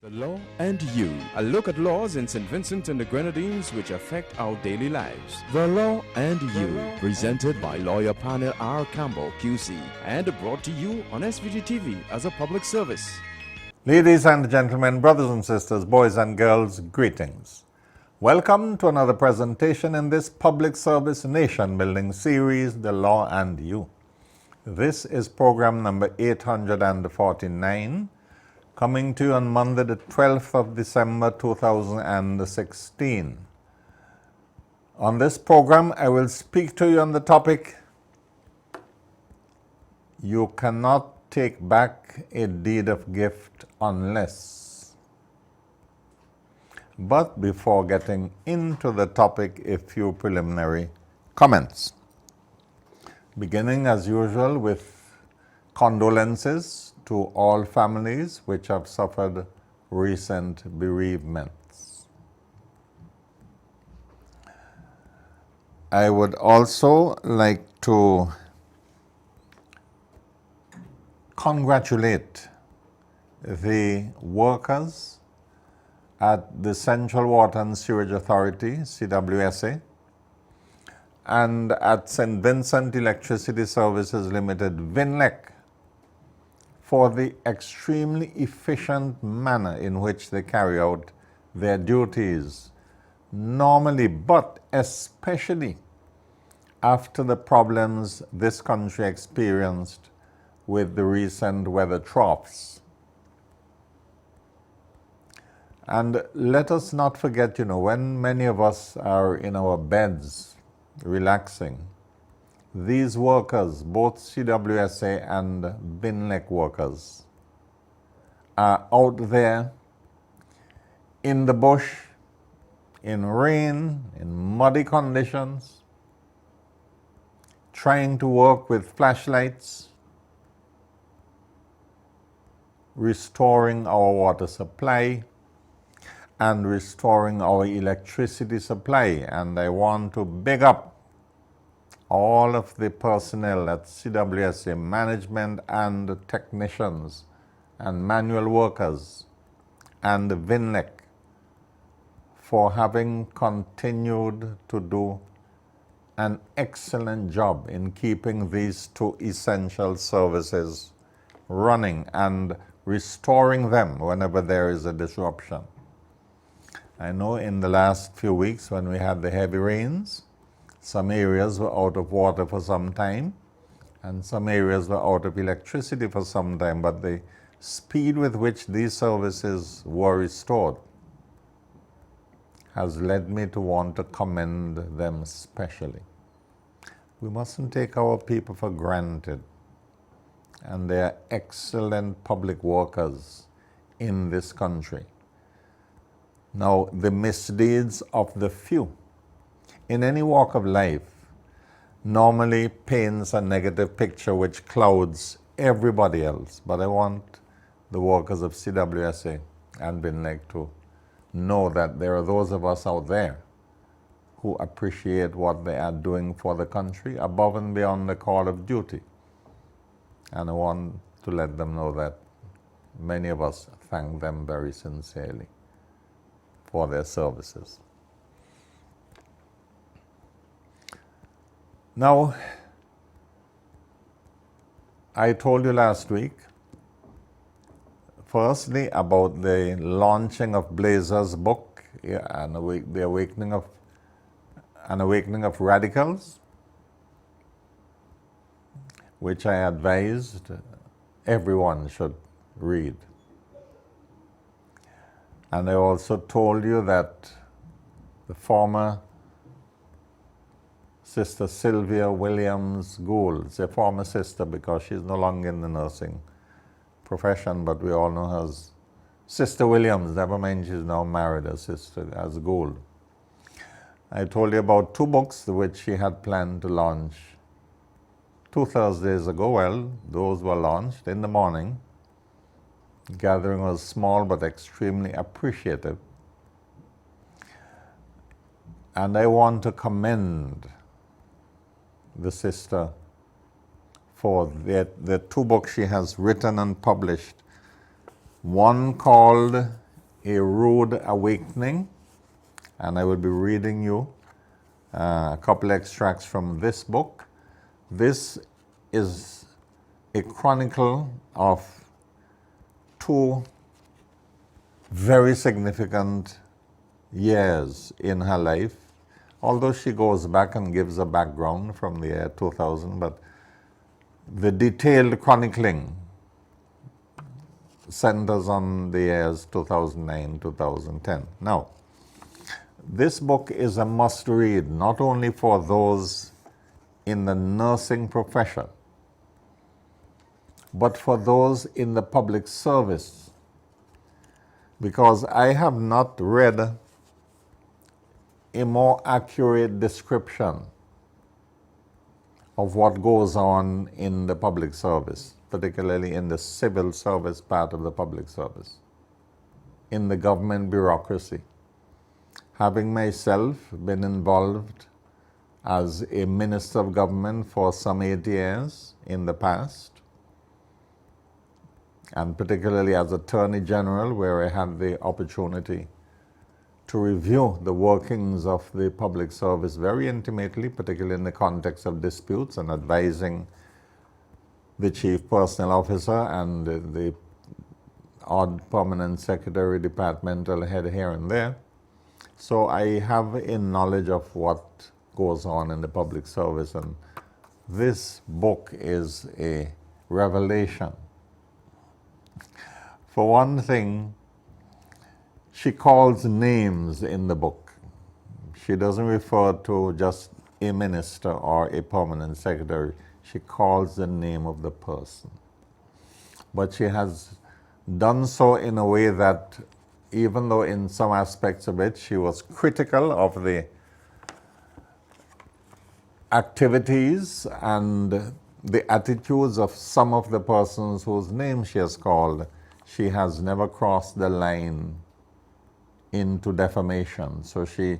The Law and You, a look at laws in St. Vincent and the Grenadines which affect our daily lives. The Law and You, presented by lawyer panel P.R Campbell QC and brought to you on SVG-TV as a public service. Ladies and gentlemen, brothers and sisters, boys and girls, greetings. Welcome to another presentation in this public service nation-building series, The Law and You. This is program number 849, coming to you on Monday, the 12th of December, 2016. On this program, I will speak to you on the topic, you cannot take back a deed of gift unless. But before getting into the topic, a few preliminary comments. Beginning as usual with condolences to all families which have suffered recent bereavements. I would also like to congratulate the workers at the Central Water and Sewerage Authority, CWSA, and at St. Vincent Electricity Services Limited, VINLEC, for the extremely efficient manner in which they carry out their duties normally, but especially after the problems this country experienced with the recent weather troughs. And let us not forget, when many of us are in our beds relaxing, these workers, both CWSA and VINLEC workers, are out there in the bush, in rain, in muddy conditions, trying to work with flashlights, restoring our water supply and restoring our electricity supply. And I want to big up all of the personnel at CWSA, management and technicians and manual workers and VINLEC, for having continued to do an excellent job in keeping these two essential services running and restoring them whenever there is a disruption. I know in the last few weeks when we had the heavy rains, some areas were out of water for some time, and some areas were out of electricity for some time, but the speed with which these services were restored has led me to want to commend them specially. We mustn't take our people for granted, and they are excellent public workers in this country. Now, the misdeeds of the few in any walk of life normally paints a negative picture which clouds everybody else. But I want the workers of CWSA and VINLEC to know that there are those of us out there who appreciate what they are doing for the country above and beyond the call of duty. And I want to let them know that many of us thank them very sincerely for their services. Now, I told you last week, firstly, about the launching of Blazer's book, The Awakening of Radicals, which I advised everyone should read. And I also told you that the former Sister Sylvia Williams Gould, a former sister because she's no longer in the nursing profession, but we all know her as Sister Williams, never mind she's now married as Sister as Gould. I told you about two books which she had planned to launch 2 Thursdays ago. Well, those were launched in the morning. The gathering was small but extremely appreciative. And I want to commend the sister for the two books she has written and published. One called A Rude Awakening, and I will be reading you a couple extracts from this book. This is a chronicle of two very significant years in her life, although she goes back and gives a background from the year 2000, but the detailed chronicling centers on the years 2009, 2010. Now, this book is a must-read, not only for those in the nursing profession, but for those in the public service, because I have not read a more accurate description of what goes on in the public service, particularly in the civil service part of the public service, in the government bureaucracy. Having myself been involved as a minister of government for some 8 years in the past, and particularly as Attorney General, where I had the opportunity to review the workings of the public service very intimately, particularly in the context of disputes and advising the Chief Personnel Officer and the odd permanent secretary, departmental head here and there. So I have a knowledge of what goes on in the public service, and this book is a revelation. For one thing, she calls names in the book. She doesn't refer to just a minister or a permanent secretary. She calls the name of the person. But she has done so in a way that, even though in some aspects of it she was critical of the activities and the attitudes of some of the persons whose names she has called, she has never crossed the line into defamation. So she,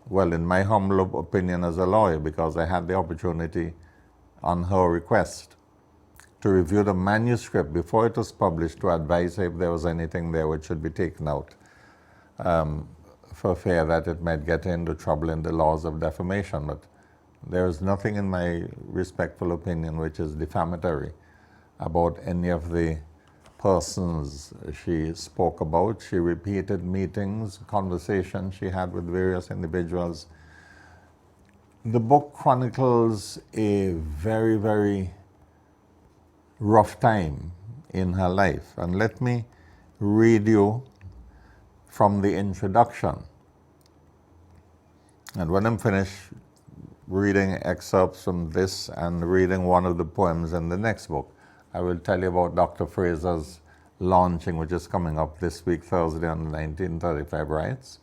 well, in my humble opinion as a lawyer, because I had the opportunity on her request to review the manuscript before it was published, to advise her if there was anything there which should be taken out, for fear that it might get into trouble in the laws of defamation. But there is nothing, in my respectful opinion, which is defamatory about any of the persons she spoke about. She repeated meetings, conversations she had with various individuals. The book chronicles a very, very rough time in her life. And let me read you from the introduction. And when I'm finished reading excerpts from this and reading one of the poems in the next book, I will tell you about Dr. Fraser's launching, which is coming up this week, Thursday, on the 1935 Rights.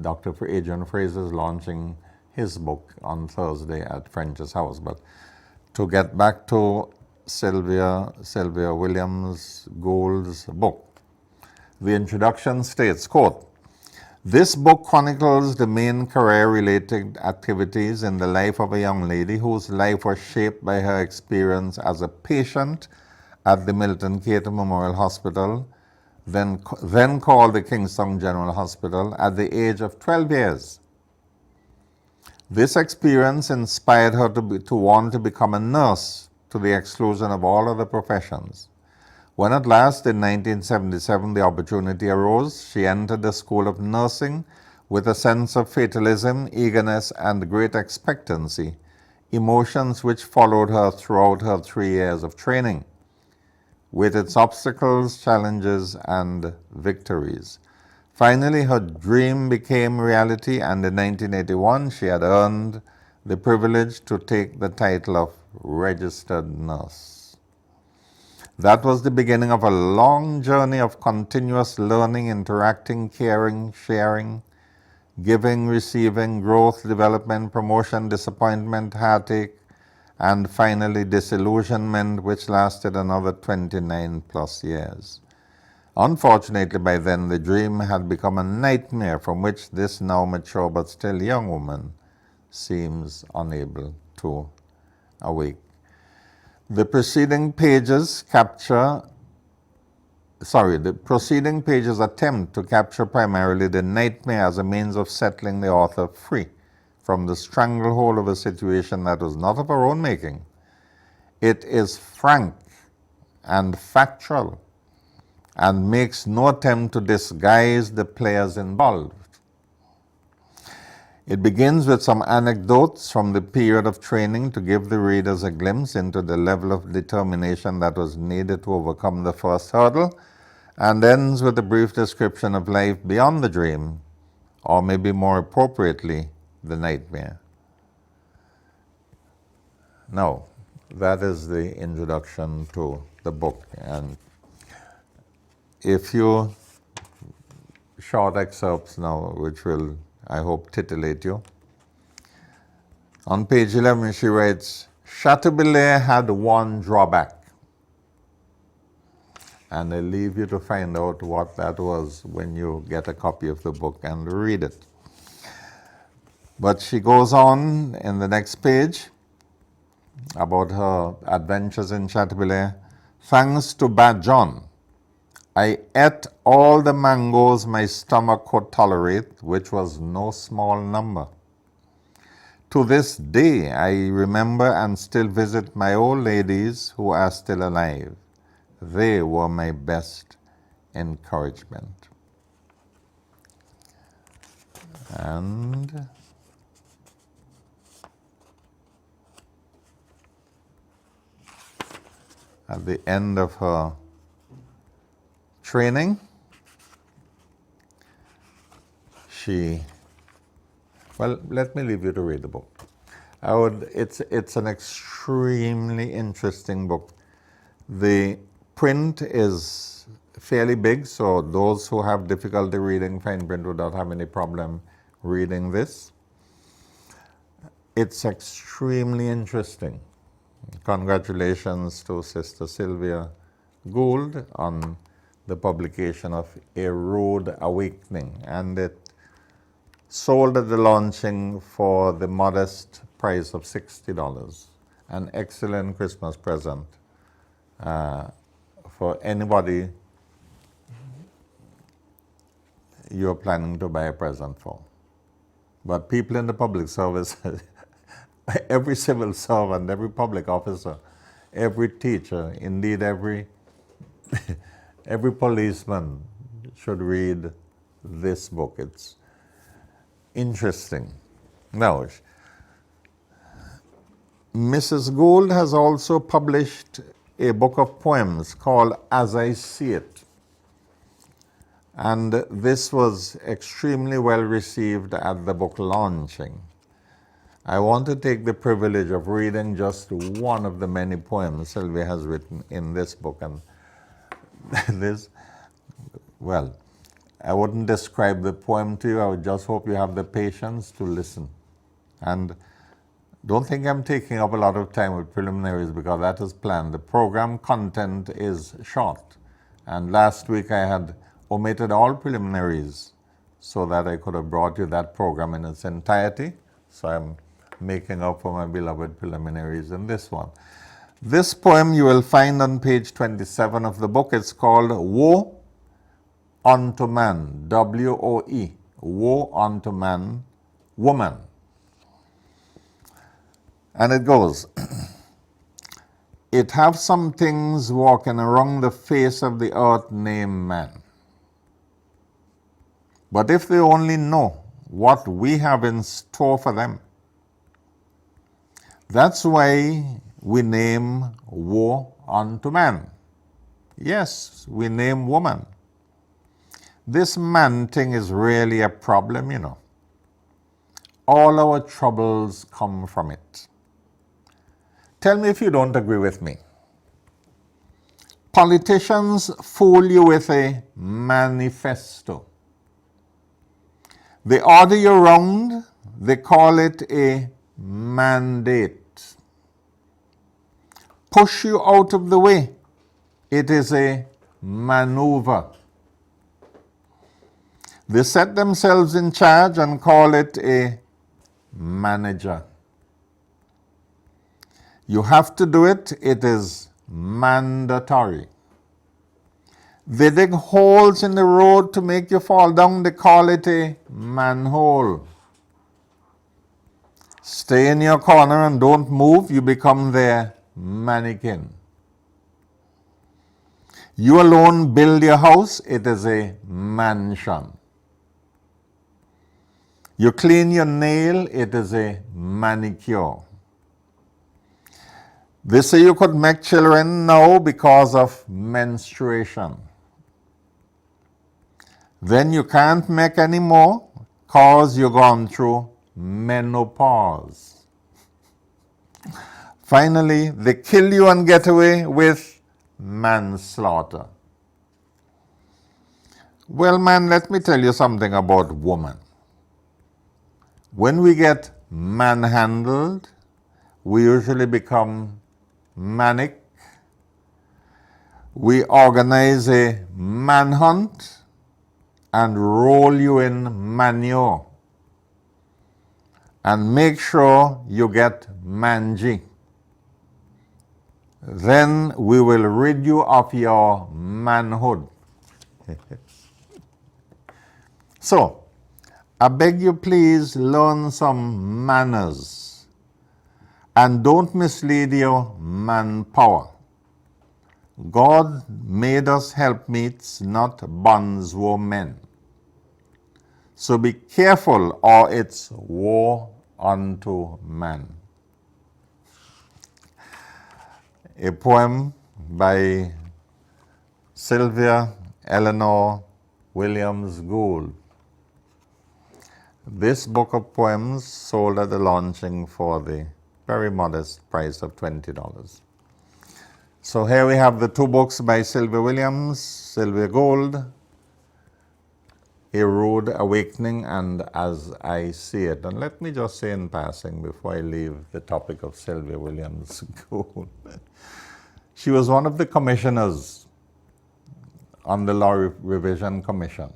Dr. Adrian Fraser is launching his book on Thursday at French's house. But to get back to Sylvia Williams Gould's book, the introduction states, quote, "This book chronicles the main career-related activities in the life of a young lady whose life was shaped by her experience as a patient at the Milton Cato Memorial Hospital, then called the Kingston General Hospital, at the age of 12 years. This experience inspired her to want to become a nurse, to the exclusion of all other professions. When at last, in 1977, the opportunity arose, she entered the School of Nursing with a sense of fatalism, eagerness, and great expectancy, emotions which followed her throughout her 3 years of training, with its obstacles, challenges, and victories. Finally, her dream became reality, and in 1981, she had earned the privilege to take the title of registered nurse. That was the beginning of a long journey of continuous learning, interacting, caring, sharing, giving, receiving, growth, development, promotion, disappointment, heartache, and finally disillusionment, which lasted another 29 plus years. Unfortunately, by then, the dream had become a nightmare from which this now mature but still young woman seems unable to awake. The preceding pages capture The preceding pages attempt to capture primarily the nightmare as a means of settling the author free from the stranglehold of a situation that was not of her own making. It is frank and factual and makes no attempt to disguise the players involved. It begins with some anecdotes from the period of training to give the readers a glimpse into the level of determination that was needed to overcome the first hurdle, and ends with a brief description of life beyond the dream, or maybe more appropriately, the nightmare. Now, that is the introduction to the book, and a few short excerpts now which will, I hope, titillate you. On page 11 she writes, Chateaubriand had one drawback. And I leave you to find out what that was when you get a copy of the book and read it. But she goes on in the next page about her adventures in Chateaubriand. Thanks to Bad John, I ate all the mangoes my stomach could tolerate, which was no small number. To this day, I remember and still visit my old ladies who are still alive. They were my best encouragement. And at the end of her training, let me leave you to read the book. It's an extremely interesting book. The print is fairly big, so those who have difficulty reading fine print would not have any problem reading this. It's extremely interesting. Congratulations to Sister Sylvia Gould on the publication of A Rude Awakening, and it sold at the launching for the modest price of $60. An excellent Christmas present for anybody you're planning to buy a present for. But people in the public service, every civil servant, every public officer, every teacher, indeed every policeman should read this book. It's interesting. Now, Mrs. Gould has also published a book of poems called As I See It. And this was extremely well received at the book launching. I want to take the privilege of reading just one of the many poems Sylvia has written in this book. And this, well, I wouldn't describe the poem to you. I would just hope you have the patience to listen. And don't think I'm taking up a lot of time with preliminaries, because that is planned. The program content is short. And last week I had omitted all preliminaries so that I could have brought you that program in its entirety. So I'm making up for my beloved preliminaries in this one. This poem you will find on page 27 of the book. It's called Woe Unto Man, W-O-E, Woe Unto Man, Woman. And it goes, It have some things walking around the face of the earth named man. But if they only know what we have in store for them, that's why we name woe unto man. Yes, we name woman. This man thing is really a problem, you know. All our troubles come from it. Tell me if you don't agree with me. Politicians fool you with a manifesto. They order you around, they call it a mandate. Push you out of the way, it is a maneuver. They set themselves in charge and call it a manager. You have to do it, it is mandatory. They dig holes in the road to make you fall down. They call it a manhole. Stay in your corner and don't move. You become their mannequin. You alone build your house. It is a mansion. You clean your nail. It is a manicure. They say you could make children now because of menstruation. Then you can't make any more because you've gone through menopause. Finally, they kill you and get away with manslaughter. Well, man, let me tell you something about woman. When we get manhandled, we usually become manic. We organize a manhunt and roll you in manure and make sure you get mangy. Then we will rid you of your manhood. So, I beg you please learn some manners and don't mislead your manpower. God made us helpmeets, not bondswomen. So be careful, or it's woe unto man. A poem by Sylvia Eleanor Williams Gould. This book of poems sold at the launching for the very modest price of $20. So here we have the two books by Sylvia Williams, Sylvia Gould, A Rude Awakening and As I See It. And let me just say in passing before I leave the topic of Sylvia Williams Gould. She was one of the commissioners on the Law Revision Commission.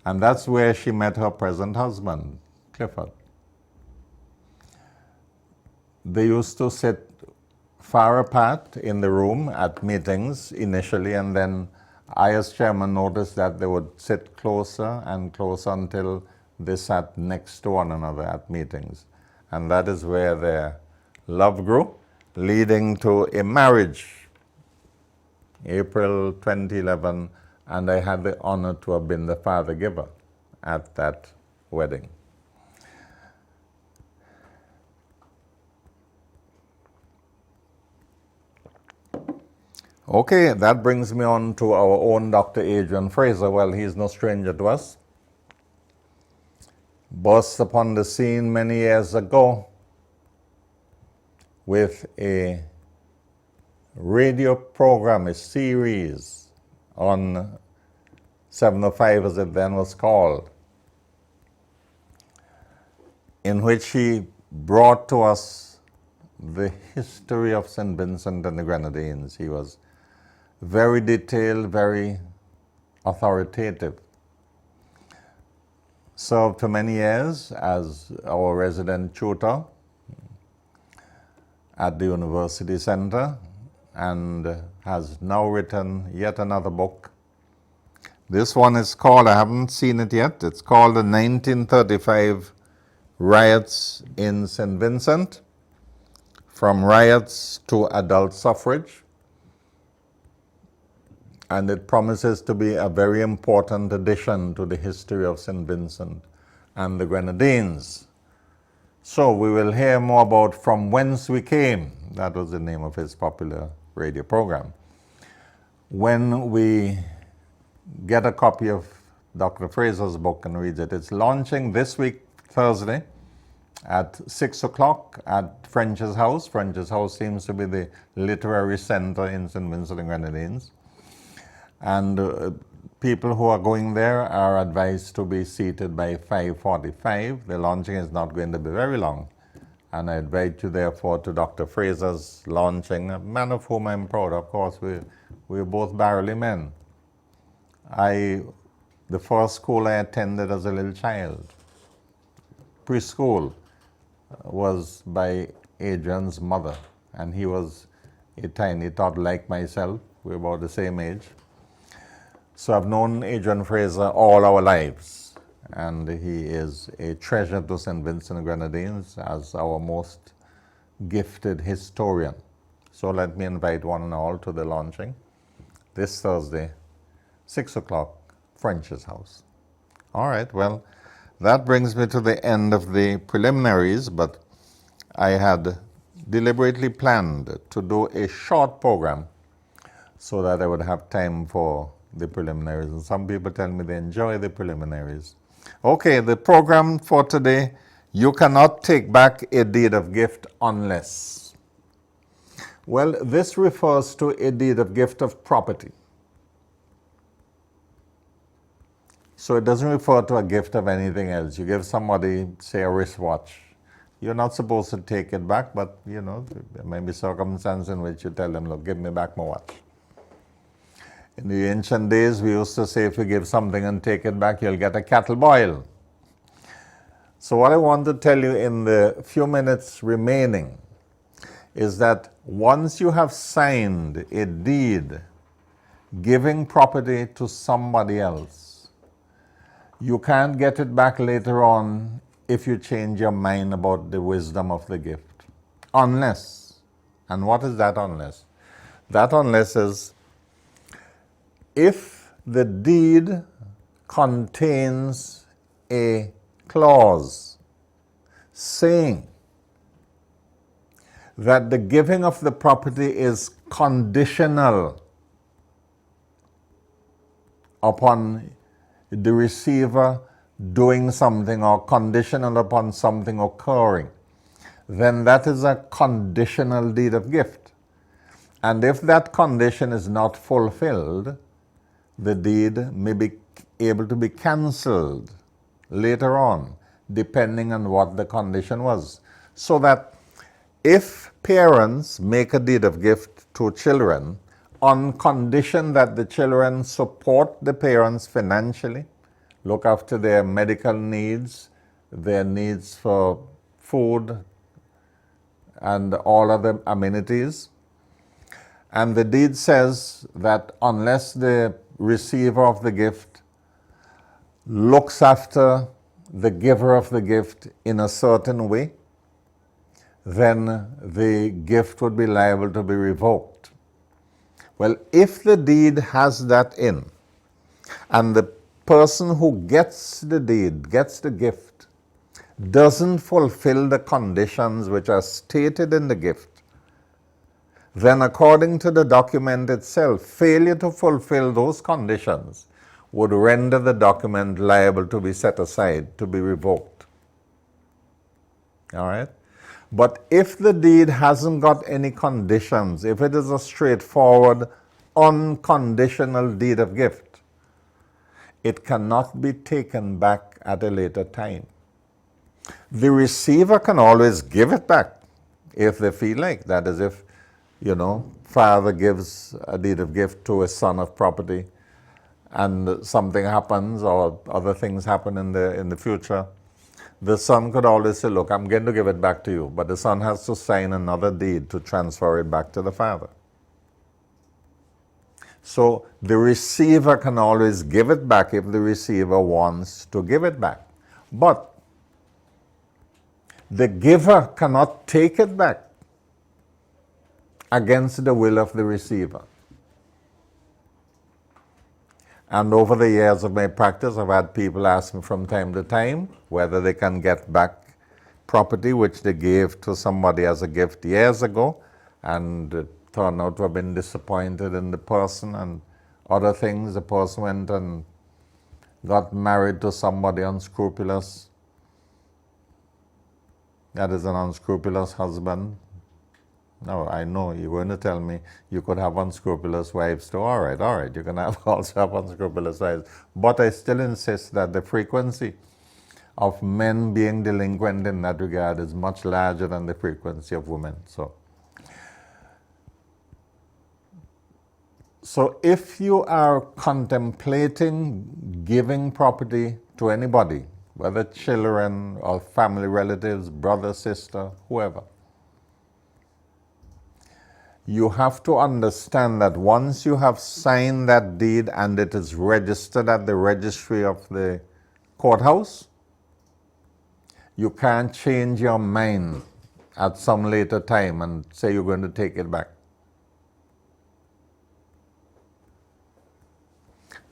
And that's where she met her present husband, Clifford. They used to sit far apart in the room at meetings initially, and then I as chairman noticed that they would sit closer and closer until they sat next to one another at meetings. And that is where their love grew, leading to a marriage, April 2011, and I had the honor to have been the father giver at that wedding. Okay, that brings me on to our own Dr. Adrian Fraser. Well, he's no stranger to us. Burst upon the scene many years ago with a radio program, a series on 705 as it then was called, in which he brought to us the history of St. Vincent and the Grenadines. He was very detailed, very authoritative. Served for many years as our resident tutor at the University Center and has now written yet another book. This one is called, I haven't seen it yet, it's called The 1935 Riots in St. Vincent, From Riots to Adult Suffrage. And it promises to be a very important addition to the history of St. Vincent and the Grenadines. So we will hear more about From Whence We Came. That was the name of his popular radio program. When we get a copy of Dr. Fraser's book and read it, it's launching this week, Thursday, at 6 o'clock at French's House. French's House seems to be the literary center in St. Vincent and Grenadines. And people who are going there are advised to be seated by 5:45. The launching is not going to be very long. And I invite you, therefore, to Dr. Fraser's launching, a man of whom I'm proud. Of course, we're both barely men. The first school I attended as a little child, preschool, was by Adrian's mother. And he was a tiny tot like myself. We're about the same age. So I've known Adrian Fraser all our lives, and he is a treasure to St. Vincent and Grenadines as our most gifted historian. So let me invite one and all to the launching this Thursday, 6 o'clock, French's house. All right, well, that brings me to the end of the preliminaries, but I had deliberately planned to do a short program so that I would have time for the preliminaries. And some people tell me they enjoy the preliminaries. Okay, the program for today: you cannot take back a deed of gift unless. Well, this refers to a deed of gift of property. So it doesn't refer to a gift of anything else. You give somebody, say, a wristwatch. You're not supposed to take it back, but, you know, there may be circumstances in which you tell them, look, give me back my watch. In the ancient days, we used to say, if you give something and take it back, you'll get a cattle boil. So what I want to tell you in the few minutes remaining is that once you have signed a deed giving property to somebody else, you can't get it back later on if you change your mind about the wisdom of the gift. Unless, and what is that unless? That unless is if the deed contains a clause saying that the giving of the property is conditional upon the receiver doing something or conditional upon something occurring, then that is a conditional deed of gift. And if that condition is not fulfilled, the deed may be able to be cancelled later on, depending on what the condition was. So that if parents make a deed of gift to children on condition that the children support the parents financially, look after their medical needs, their needs for food, and all other amenities, and the deed says that unless the receiver of the gift looks after the giver of the gift in a certain way, then the gift would be liable to be revoked. Well, if the deed has that in, and the person who gets the deed, gets the gift, doesn't fulfill the conditions which are stated in the gift, then according to the document itself, failure to fulfill those conditions would render the document liable to be set aside, to be revoked. All right? But if the deed hasn't got any conditions, if it is a straightforward, unconditional deed of gift, it cannot be taken back at a later time. The receiver can always give it back if they feel like. That is, if, you know, father gives a deed of gift to a son of property and something happens or other things happen in the future, the son could always say, look, I'm going to give it back to you, but the son has to sign another deed to transfer it back to the father. So the receiver can always give it back if the receiver wants to give it back. But the giver cannot take it back against the will of the receiver. And over the years of my practice, I've had people ask me from time to time whether they can get back property which they gave to somebody as a gift years ago, and it turned out to have been disappointed in the person and other things. The person went and got married to somebody unscrupulous. That is an unscrupulous husband. No, I know you're going to tell me you could have unscrupulous wives too. All right, you can also have unscrupulous wives. But I still insist that the frequency of men being delinquent in that regard is much larger than the frequency of women. So if you are contemplating giving property to anybody, whether children or family relatives, brother, sister, whoever, You have to understand that once you have signed that deed and it is registered at the registry of the courthouse, you can't change your mind at some later time and say you're going to take it back.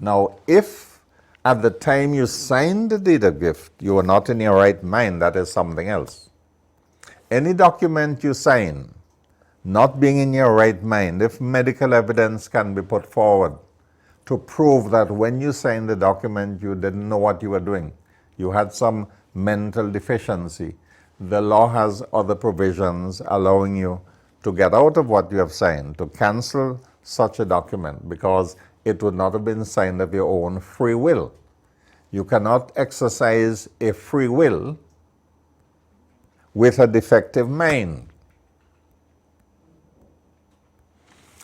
Now, if at the time you signed the deed of gift, you were not in your right mind, that is something else. Any document you sign, not being in your right mind, if medical evidence can be put forward to prove that when you signed the document, you didn't know what you were doing, you had some mental deficiency, the law has other provisions allowing you to get out of what you have signed, to cancel such a document, because it would not have been signed of your own free will. You cannot exercise a free will with a defective mind.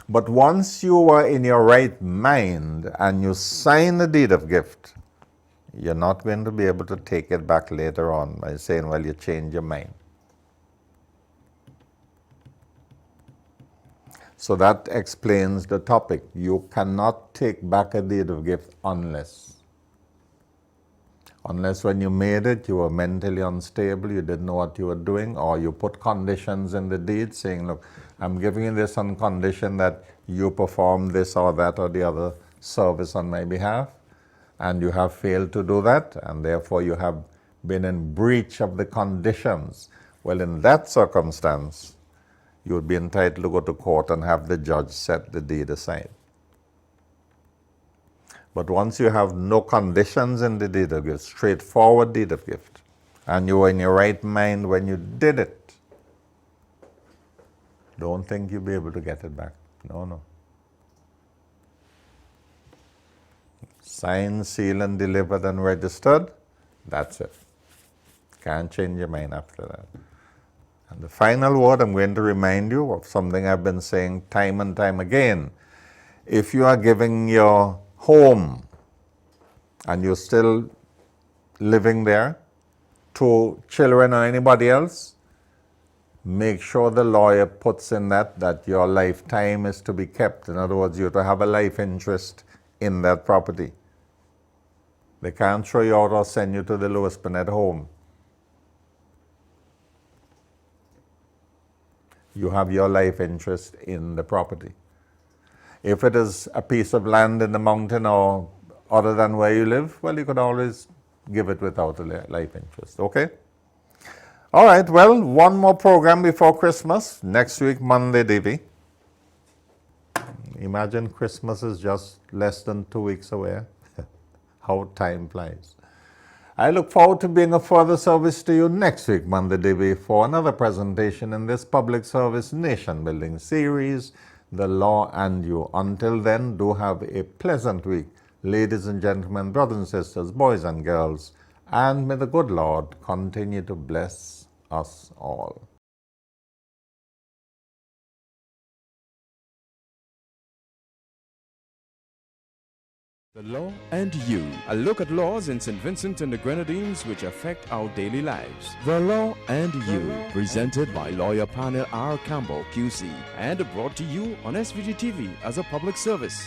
But once you are in your right mind and you sign the deed of gift, you're not going to be able to take it back later on by saying, well, you changed your mind. So that explains the topic. You cannot take back a deed of gift unless when you made it, you were mentally unstable, you didn't know what you were doing, or you put conditions in the deed saying, look, I'm giving you this on condition that you perform this or that or the other service on my behalf, and you have failed to do that, and therefore you have been in breach of the conditions. Well, in that circumstance, you would be entitled to go to court and have the judge set the deed aside. But once you have no conditions in the deed of gift, straightforward deed of gift, and you were in your right mind when you did it, don't think you'll be able to get it back. No. Signed, sealed, and delivered and registered, that's it. Can't change your mind after that. And the final word, I'm going to remind you of something I've been saying time and time again. If you are giving your home and you're still living there to children or anybody else, make sure the lawyer puts in that your lifetime is to be kept. In other words, you're to have a life interest in that property. They can't throw you out or send you to the Lewis Burnett home. You have your life interest in the property. If it is a piece of land in the mountain or other than where you live, well, you could always give it without a life interest, okay? All right, well, one more program before Christmas. Next week, Monday, Divi. Imagine Christmas is just less than 2 weeks away. How time flies. I look forward to being of further service to you next week, Monday, Divi, for another presentation in this public service nation building series, The Law and You. Until then, do have a pleasant week, ladies and gentlemen, brothers and sisters, boys and girls, and may the good Lord continue to bless us all. The Law and You, a look at laws in St. Vincent and the Grenadines which affect our daily lives. The Law and You, presented by lawyer panel P.R Campbell QC, and brought to you on SVG-TV as a public service.